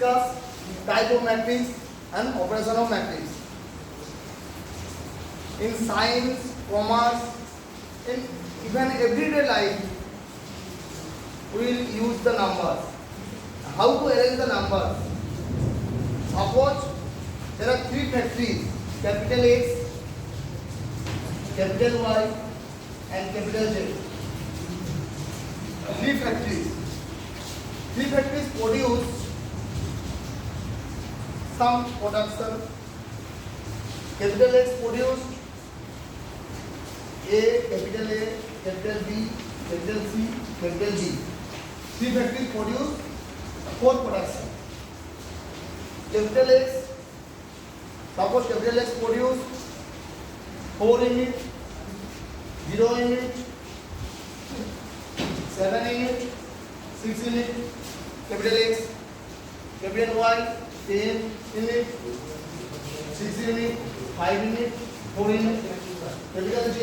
discuss type of matrix and operation of matrix. In science, commerce, in even everyday life, we will use the numbers. How to arrange the numbers? Suppose there are three factories: capital X, capital Y, and capital Z. Three factories. Three factories produce some production. Capital X produced A, capital B, capital C, capital D. Three factories produce four production. Capital X, suppose capital X produce 4 unit, 0 unit, 7 unit, 6 unit. Capital X, capital Y, 10 unit, 6 unit, 5 unit, 4 unit. Capital Z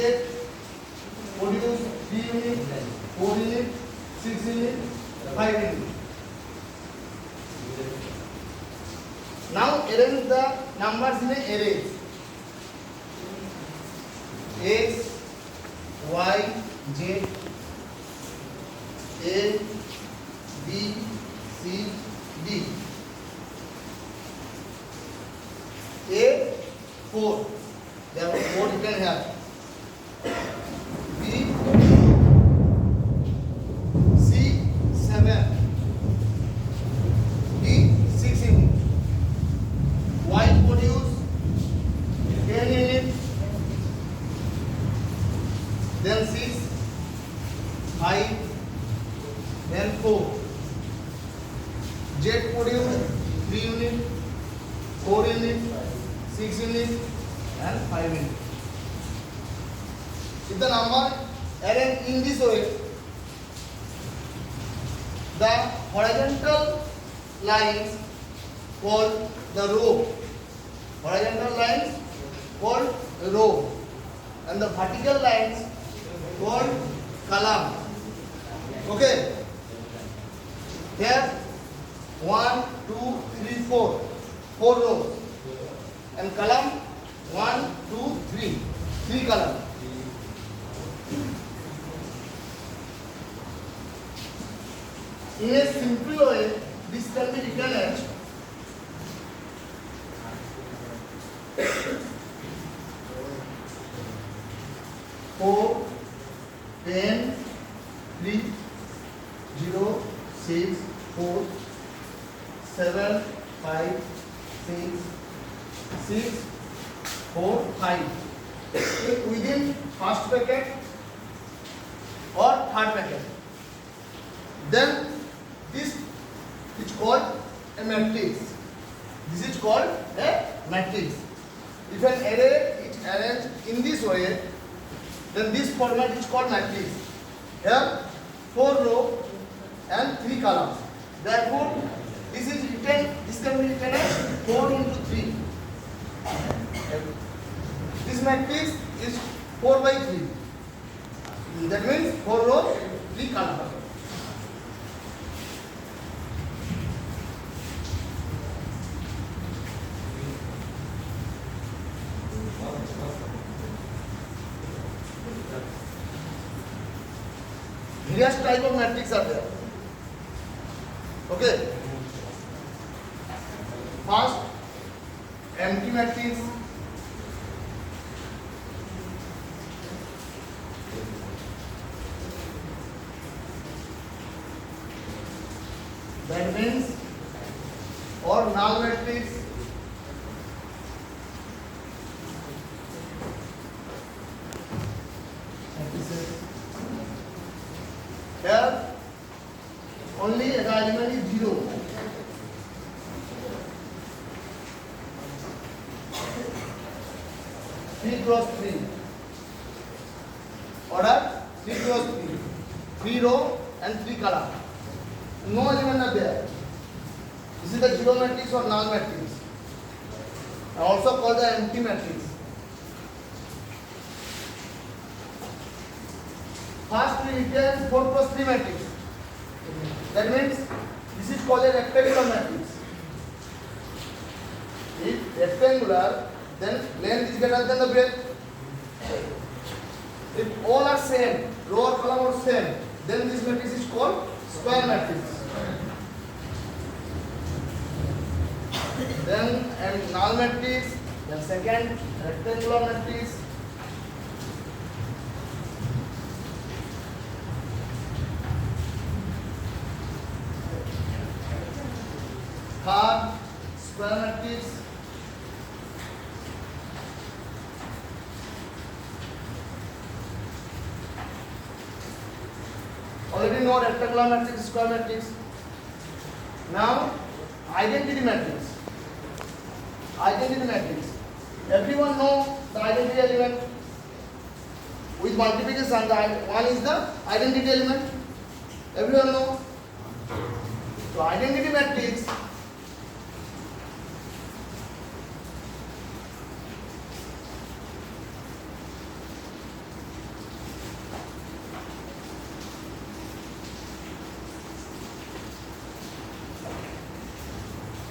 produce 3 unit, 4 unit, 6 unit, 5 unit. Now arrange the numbers in an array. X, Y, Z, A, B, C, D. A 4. There are 4 written here. B, C 7. D 6 unit. Y produce 10 unit. Then 6, 5, then 4. Z produce 3 unit, 4 unit, 6 unit, and 5 unit. If the number arranged in this way, the horizontal lines called the row. Horizontal lines called row, and the vertical lines called column. Okay. Here 1, 2, 3, 4. 4 rows. And column 1, 2, 3. 3 columns. In a simple way, this can be written as 4, 10, 3, 0, 6, 4, 7, 5, 6, 6, 4, 5. Within first bracket or third bracket. Then this is called a matrix. This is called a matrix. If an array is arranged in this way, then this format is called matrix. Here 4 rows and 3 columns. Therefore, this can be written as 4 into 3. This matrix is 4 by 3. That means 4 rows, 3 columns. Various type of matrix are there. Okay. First, empty matrix. That means, or null matrix. Here only the element is 0. Three cross 3. Order 3 cross 3. 3 row and 3 column. No element are there. This is the 0 matrix or null matrix. Also called the empty matrix. First we return 4 plus 3 matrix. That means this is called a rectangular matrix. rectangular, then length is greater than the breadth. If all are same, row or column are same, then this matrix is called square matrix. Then and null matrix, then second rectangular matrix. Third square matrix. Already know rectangular matrix, square matrix. Now identity matrix. Identity matrix. Everyone know the identity element. With multiplication, one is the identity element. Everyone know. So identity matrix.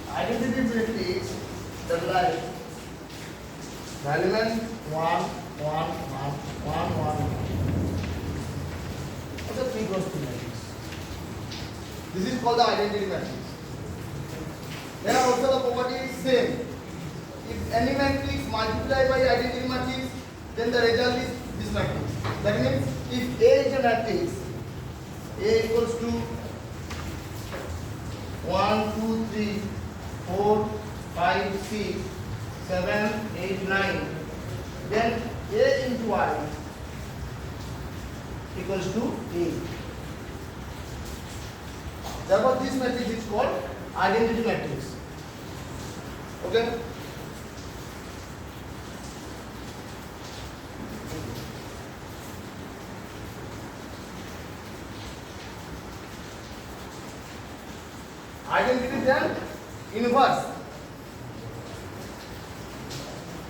Identity matrix, the like element 1, 1, 1, 1, 1. What's the 3 cross 2 matrix? This is called the identity matrix. Then also the property is same. If any matrix multiplied by identity matrix, then the result is this matrix. That means if A is a matrix, A equals to 1, 2, 3, 4, 5, 6, 7, 8, 9. Then A into I equals to A. Therefore, this matrix is called identity matrix. Okay? Identity then inverse.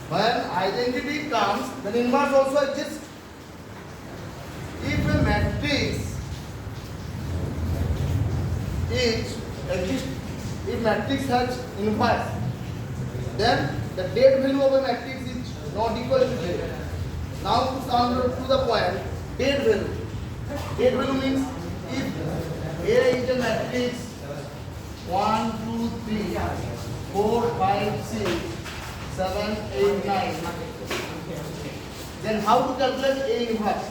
When identity comes, then inverse also exists. If a matrix if matrix has inverse, then the dead value of a matrix is not equal to 0. Now to come to the point, dead value. Dead value means if A is a matrix 1, 2, 3, 4, 5, 6, 7, 8, 9. Then how to calculate A inverse?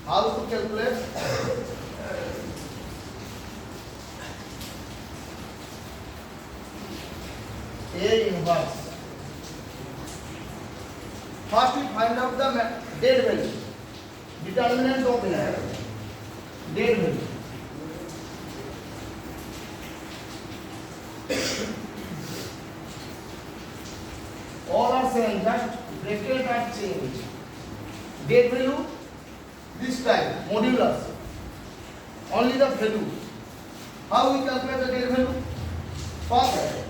How to calculate A inverse? First we find out the dead value. Determinant of A. Dead value. All are same, just bracket are changed. Dead value this time, modulus. Only the value. How we calculate the dead value? First,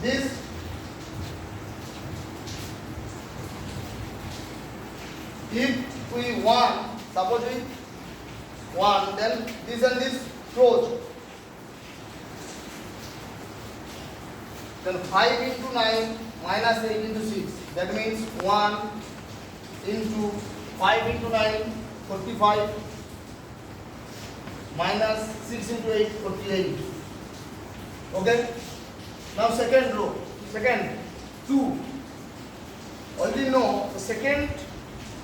this if we want, suppose we want, then this and this close. Then 5 into 9 minus 8 into 6. That means 1 into 5 into 9, 45. Minus 6 into 8, 48. Okay? Now second row. Second, 2. Already know the second,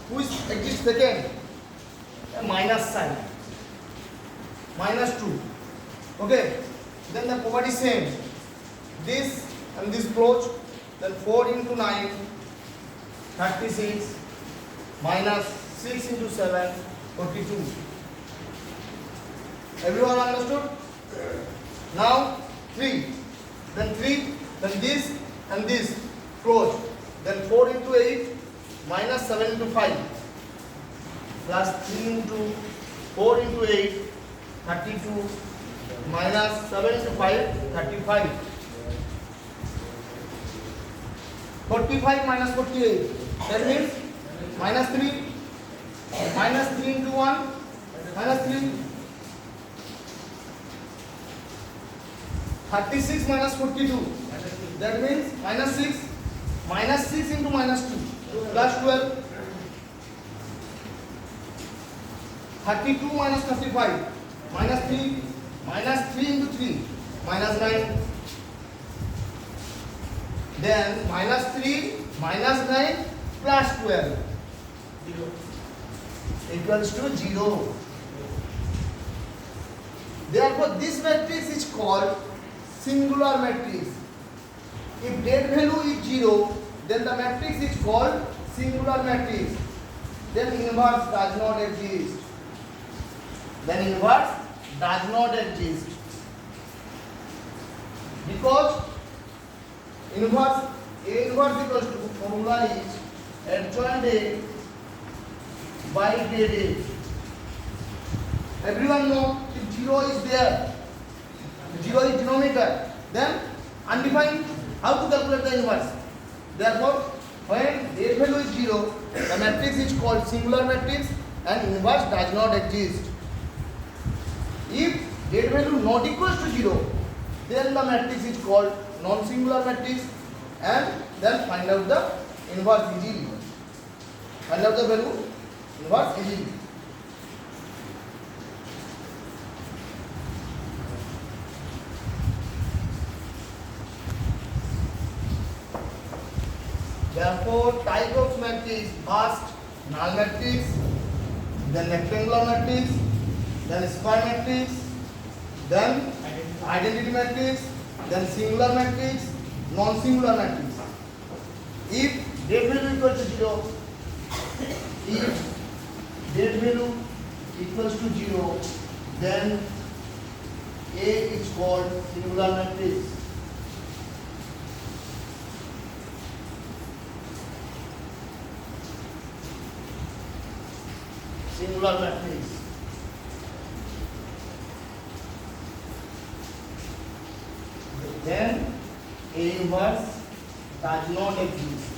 who is exists second? A minus sign. Minus 2. Okay? Then the property same. This and this close, then 4 into 9, 36, minus 6 into 7, 42. Everyone understood? Now 3, then this and this close, then 4 into 8, minus 7 into 5, plus 3 into 4 into 8, 32, minus 7 into 5, 35. 45 minus 48, that means minus 3, minus 3 into 1, minus 3, 36 minus 42, That means minus 6. Minus 6 into minus 2 plus 12. 32 minus 35 minus 3. Minus 3 into 3 minus 9. Then minus 3 minus 9 plus 12 equals to 0. Therefore, this matrix is called singular matrix. If dead value is 0, then the matrix is called singular matrix. Then inverse does not exist. Then inverse does not exist. Because inverse A inverse equals to formula is adjoint A by dead A. Everyone know if 0 is there, 0 is denominator, then undefined, how to calculate the inverse? Therefore, when dead value is 0, the matrix is called singular matrix and inverse does not exist. If dead value not equals to 0, then the matrix is called non-singular matrix, and then find out the inverse easily. Find out the value inverse easily. Therefore, type of matrix: first null matrix, then rectangular matrix, then square matrix, then identity matrix, then singular matrix, non-singular matrix. If dead value equals to 0, if dead value equals to 0, then A is called singular matrix. Singular matrix. Then A inverse does not exist.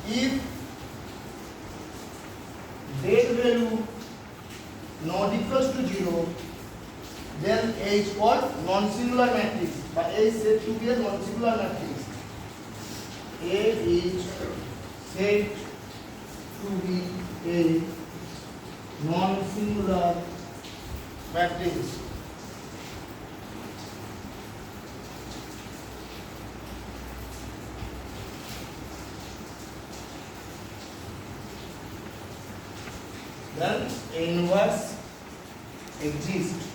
If dead value not equals to 0, then A is called non-singular matrix. But A is said to be a non-singular matrix. A is said to be a non-singular matrix. Then A inverse exists.